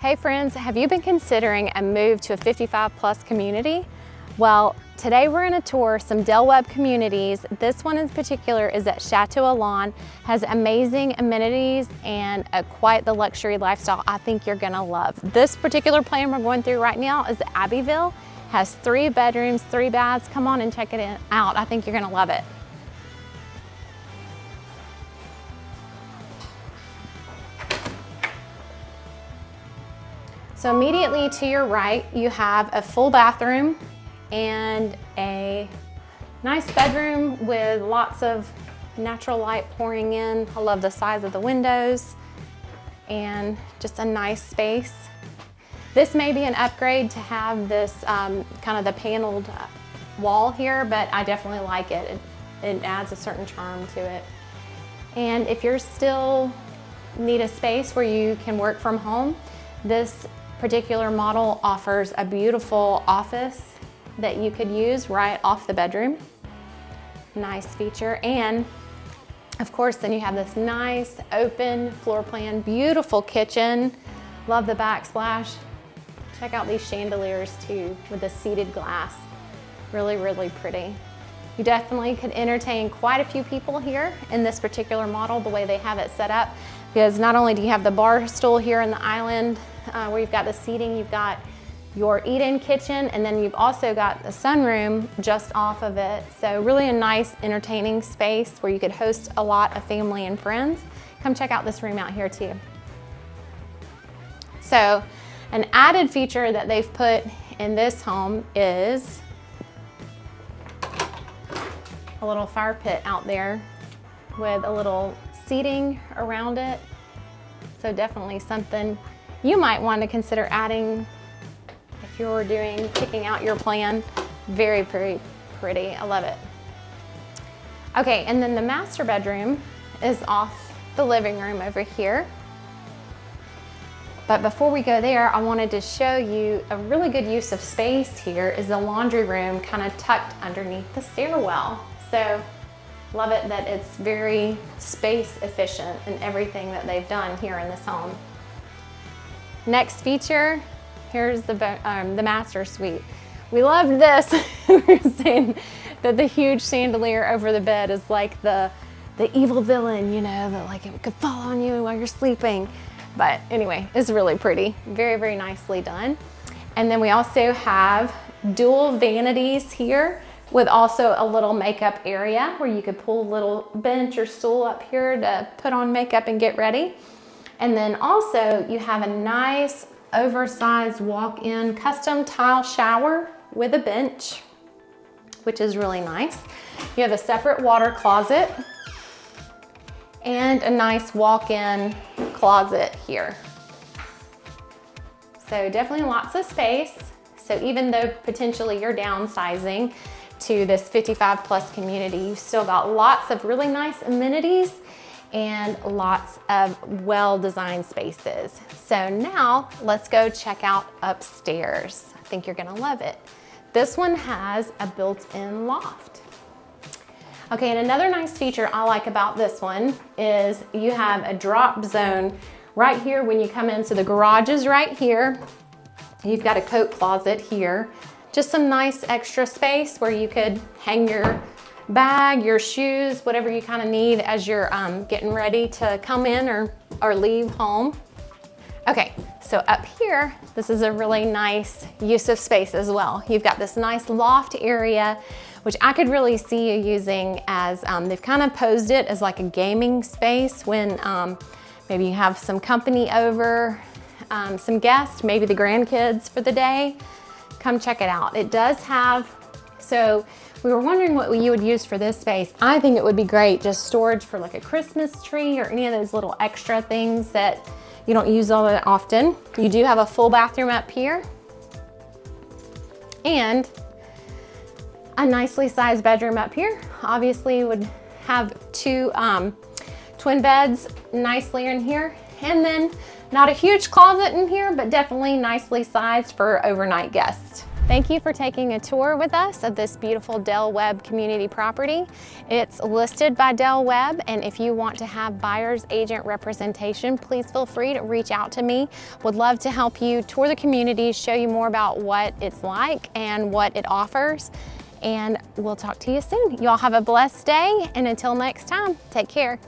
Hey friends, have you been considering a move to a 55+ community? Well, today we're going to tour some Del Webb communities. This one in particular is at Chateau Elan, has amazing amenities and quite the luxury lifestyle I think you're going to love. This particular plan we're going through right now is Abbeville, has 3 bedrooms, 3 baths. Come on and check it out. I think you're going to love it. So immediately to your right, you have a full bathroom and a nice bedroom with lots of natural light pouring in. I love the size of the windows and just a nice space. This may be an upgrade to have this kind of the paneled wall here, but I definitely like it. It adds a certain charm to it. And if you're still need a space where you can work from home, this particular model offers a beautiful office that you could use right off the bedroom. Nice feature. And of course, then you have this nice open floor plan, beautiful kitchen. Love the backsplash. Check out these chandeliers too with the seated glass. Really, really pretty. You definitely could entertain quite a few people here in this particular model, the way they have it set up, because not only do you have the bar stool here in the island, where you've got the seating, you've got your eat-in kitchen, and then you've also got the sunroom just off of it. So really a nice entertaining space where you could host a lot of family and friends. Come check out this room out here too. So an added feature that they've put in this home is a little fire pit out there with a little seating around it. So definitely something you might want to consider adding if you're picking out your plan. Very, very pretty. I love it. Okay, and then the master bedroom is off the living room over here. But before we go there, I wanted to show you a really good use of space here is the laundry room kind of tucked underneath the stairwell. So love it that it's very space efficient in everything that they've done here in this home. Next feature, here's the master suite. We love this. We're saying that the huge chandelier over the bed is like the evil villain, you know, that like it could fall on you while you're sleeping. But anyway, it's really pretty. Very, very nicely done. And then we also have dual vanities here with also a little makeup area where you could pull a little bench or stool up here to put on makeup and get ready. And then also you have a nice oversized walk-in custom tile shower with a bench, which is really nice. You have a separate water closet and a nice walk-in closet here. So definitely lots of space. So even though potentially you're downsizing to this 55+ community, you've still got lots of really nice amenities and lots of well-designed spaces. So now let's go check out upstairs. I think you're gonna love it. This one has a built-in loft. Okay, and another nice feature I like about this one is you have a drop zone right here when you come in. So the garage is right here. You've got a coat closet here. Just some nice extra space where you could hang your bag, your shoes, whatever you kind of need as you're getting ready to come in or leave home. Okay, so up here, this is a really nice use of space as well. You've got this nice loft area, which I could really see you using as, they've kind of posed it as like a gaming space when maybe you have some company over, some guests, maybe the grandkids for the day. Come check it out. It does have, so we were wondering what you would use for this space. I think it would be great, just storage for like a Christmas tree or any of those little extra things that you don't use all that often. You do have a full bathroom up here and a nicely sized bedroom up here. Obviously you would have 2 twin beds nicely in here. And then not a huge closet in here, but definitely nicely sized for overnight guests. Thank you for taking a tour with us of this beautiful Del Webb community property. It's listed by Del Webb, and if you want to have buyer's agent representation, please feel free to reach out to me. Would love to help you tour the community, show you more about what it's like and what it offers, and we'll talk to you soon. You all have a blessed day, and until next time, take care.